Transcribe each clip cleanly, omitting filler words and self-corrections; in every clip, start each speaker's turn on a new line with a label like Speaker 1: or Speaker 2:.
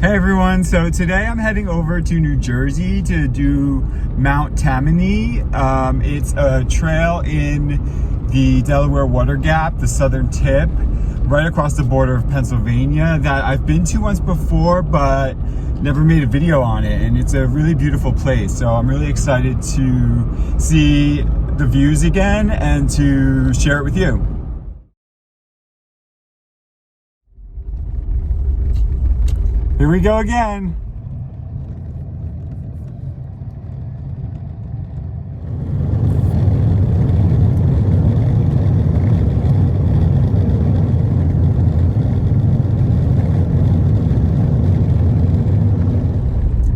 Speaker 1: Hey everyone, so today I'm heading over to New Jersey to do Mount Tammany. It's a trail in the Delaware Water Gap, the southern tip, right across the border of Pennsylvania, that I've been to once before but never made a video on it, and it's a really beautiful place. So I'm really excited to see the views again and to share it with you. Here we go again.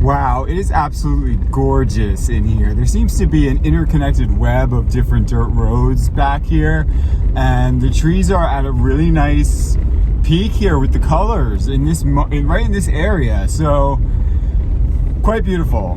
Speaker 1: Wow, it is absolutely gorgeous in here. There seems to be an interconnected web of different dirt roads back here, and the trees are at a really nice peak here with the colors in this right in this area, so quite beautiful.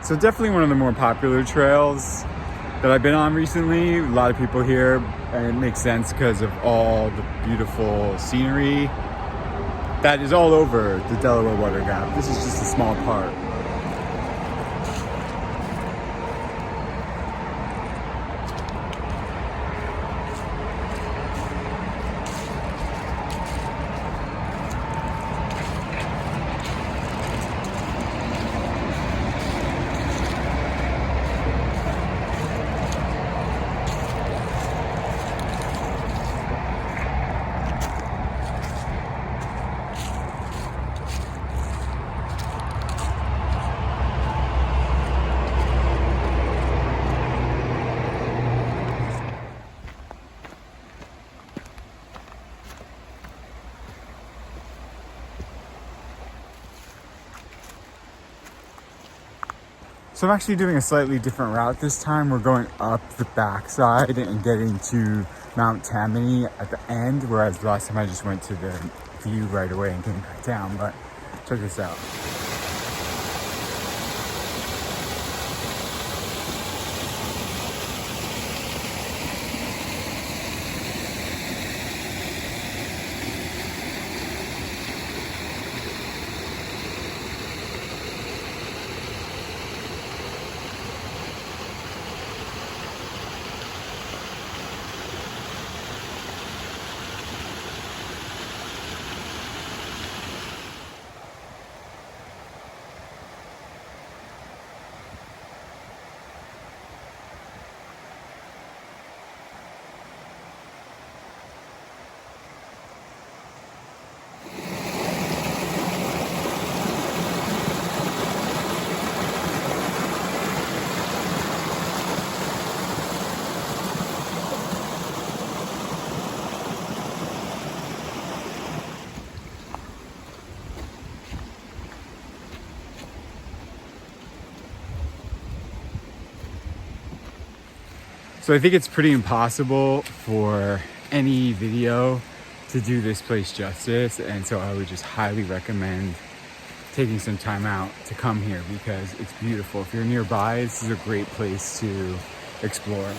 Speaker 1: So definitely one of the more popular trails that I've been on recently. A lot of people here, and it makes sense because of all the beautiful scenery that is all over the Delaware Water Gap. This is just a small part. So I'm actually doing a slightly different route this time. We're going up the backside and getting to Mount Tammany at the end, whereas last time I just went to the view right away and came back down. But check this out. So I think it's pretty impossible for any video to do this place justice, and so I would just highly recommend taking some time out to come here because it's beautiful. If you're nearby, this is a great place to explore.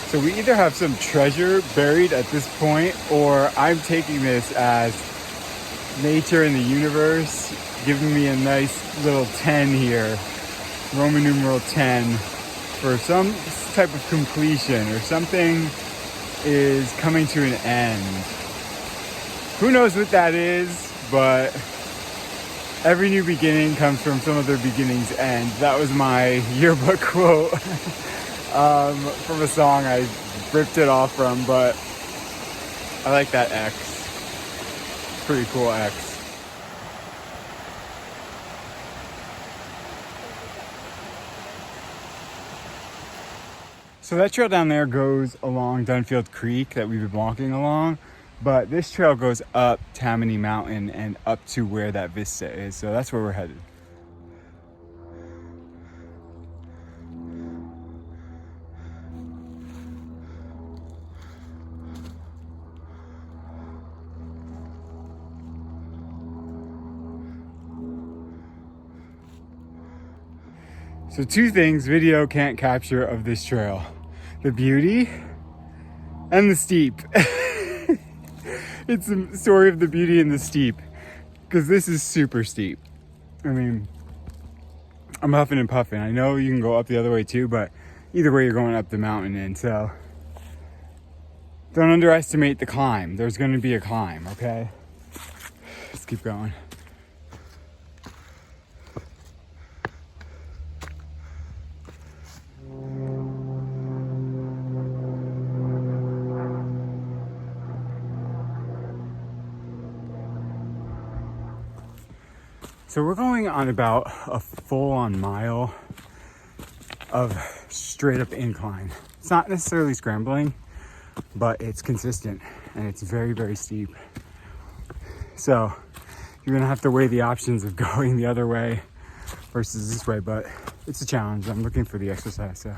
Speaker 1: So we either have some treasure buried at this point, or I'm taking this as nature and the universe giving me a nice little 10 here, Roman numeral 10, for some type of completion, or something is coming to an end. Who knows what that is, but every new beginning comes from some other beginning's end. That was my yearbook quote. From a song I ripped it off from, but I like that X. Pretty cool X. So that trail down there goes along Dunfield Creek that we've been walking along. But this trail goes up Tammany Mountain and up to where that vista is. So that's where we're headed. So two things video can't capture of this trail: the beauty and the steep. It's the story of the beauty and the steep, because this is super steep. I mean, I'm huffing and puffing. I know you can go up the other way too, but either way you're going up the mountain, and so don't underestimate the climb. There's going to be a climb, okay? Let's keep going. So we're going on about a full-on mile of straight up incline. It's not necessarily scrambling, but it's consistent and it's very, very steep. So you're gonna have to weigh the options of going the other way versus this way, but it's a challenge. I'm looking for the exercise, so.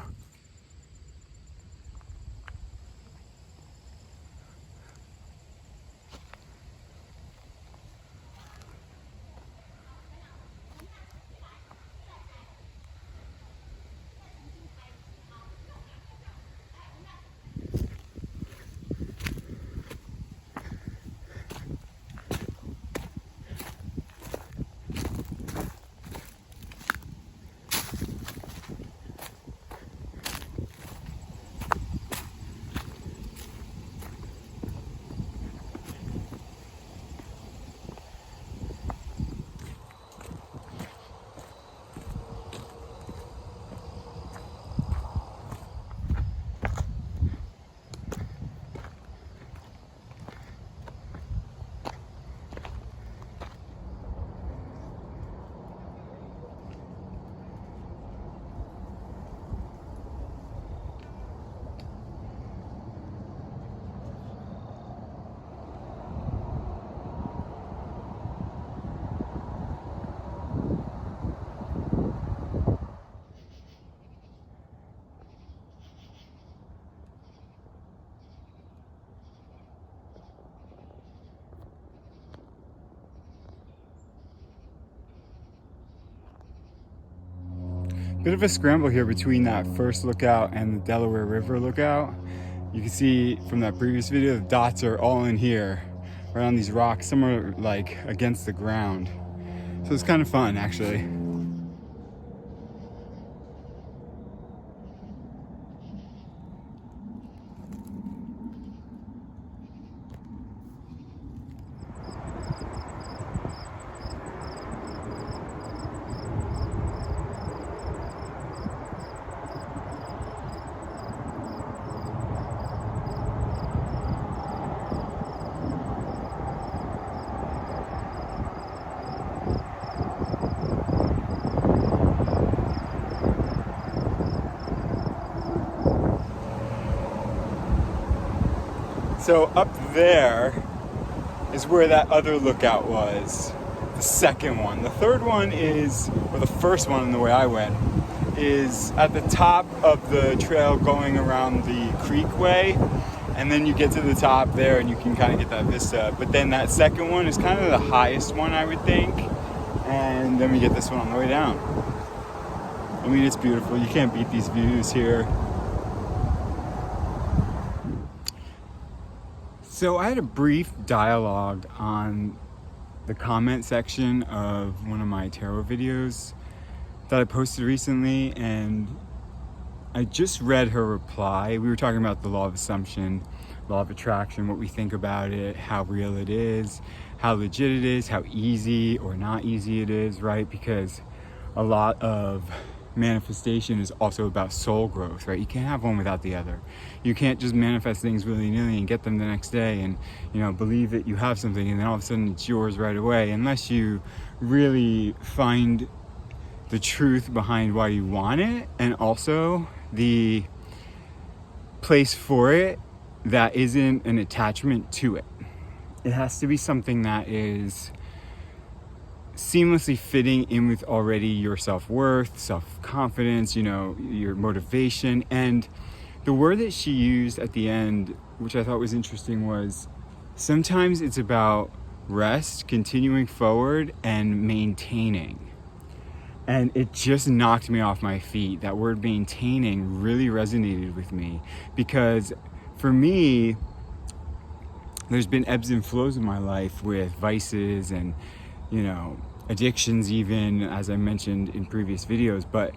Speaker 1: Bit of a scramble here between that first lookout and the Delaware River lookout. You can see from that previous video, the dots are all in here, right on these rocks. Some are like against the ground. So it's kind of fun, actually. So up there is where that other lookout was, the second one. The third one is, or the first one in the way I went, is at the top of the trail going around the creek way, and then you get to the top there and you can kind of get that vista. But then that second one is kind of the highest one, I would think, and then we get this one on the way down. I mean, it's beautiful. You can't beat these views here. So I had a brief dialogue on the comment section of one of my tarot videos that I posted recently, and I just read her reply. We were talking about the law of assumption, law of attraction, what we think about it, how real it is, how legit it is, how easy or not easy it is, right? Because a lot of manifestation is also about soul growth, right? You can't have one without the other. You can't just manifest things willy-nilly and get them the next day and, you know, believe that you have something and then all of a sudden it's yours right away, unless you really find the truth behind why you want it and also the place for it that isn't an attachment to it, it has to be something that is seamlessly fitting in with already your self-worth, self-confidence, your motivation. And the word that she used at the end, which I thought was interesting, was sometimes it's about rest, continuing forward, and maintaining. And it just knocked me off my feet. That word maintaining really resonated with me, because for me, there's been ebbs and flows in my life with vices and, addictions, even, as I mentioned in previous videos. But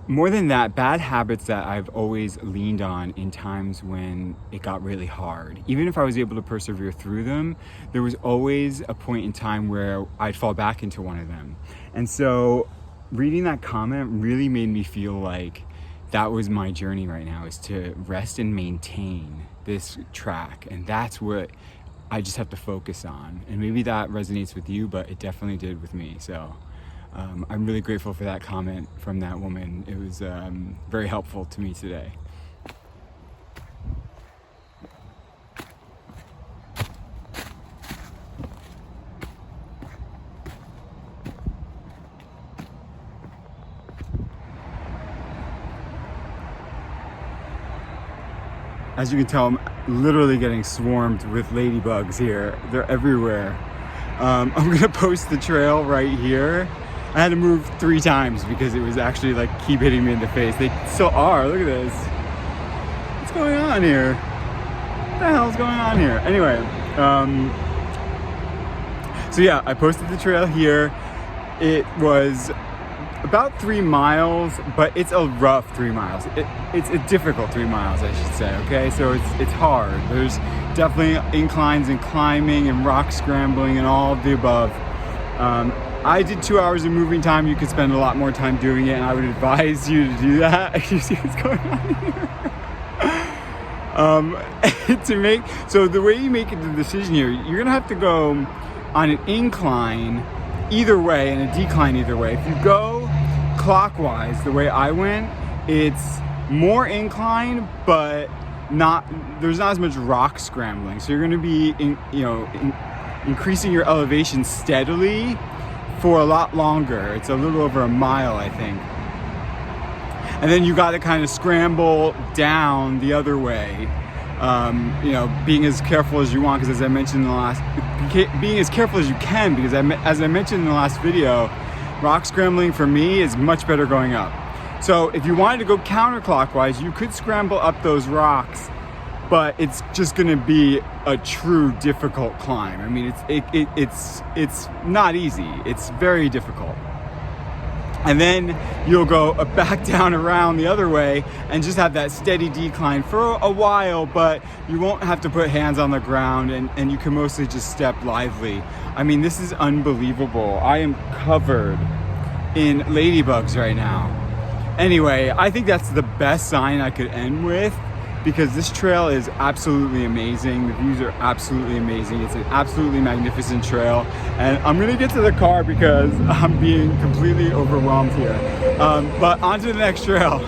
Speaker 1: more than that, bad habits that I've always leaned on in times when it got really hard. Even if I was able to persevere through them, there was always a point in time where I'd fall back into one of them. And so reading that comment really made me feel like that was my journey right now, is to rest and maintain this track. And that's what I just have to focus on. And maybe that resonates with you, but it definitely did with me. So I'm really grateful for that comment from that woman. It was very helpful to me today. As you can tell, I'm literally getting swarmed with ladybugs here. They're everywhere. I'm gonna post the trail right here. I had to move 3 times because it was actually keep hitting me in the face. They still are, look at this. What's going on here? What the hell's going on here? Anyway, so yeah, I posted the trail here. It was about 3 miles, but it's a rough 3 miles. It's a difficult 3 miles, I should say, okay? So it's hard. There's definitely inclines and climbing and rock scrambling and all of the above. I did 2 hours of moving time. You could spend a lot more time doing it, and I would advise you to do that. You see what's going on here? So the way you make the decision here, you're gonna have to go on an incline either way and a decline either way. If you go clockwise, the way I went, it's more incline, but there's not as much rock scrambling. So you're going to be increasing your elevation steadily for a lot longer. It's a little over a mile, I think. And then you got to kind of scramble down the other way. Being as careful as you want, because as I mentioned being as careful as you can, because as I mentioned in the last video, rock scrambling for me is much better going up. So if you wanted to go counterclockwise, you could scramble up those rocks, but it's just going to be a true difficult climb. I mean, it's not easy. It's very difficult. And then you'll go back down around the other way and just have that steady decline for a while, but you won't have to put hands on the ground, and you can mostly just step lively. I mean, this is unbelievable. I am covered in ladybugs right now. Anyway, I think that's the best sign I could end with, because this trail is absolutely amazing. The views are absolutely amazing. It's an absolutely magnificent trail. And I'm gonna get to the car because I'm being completely overwhelmed here. But on to the next trail.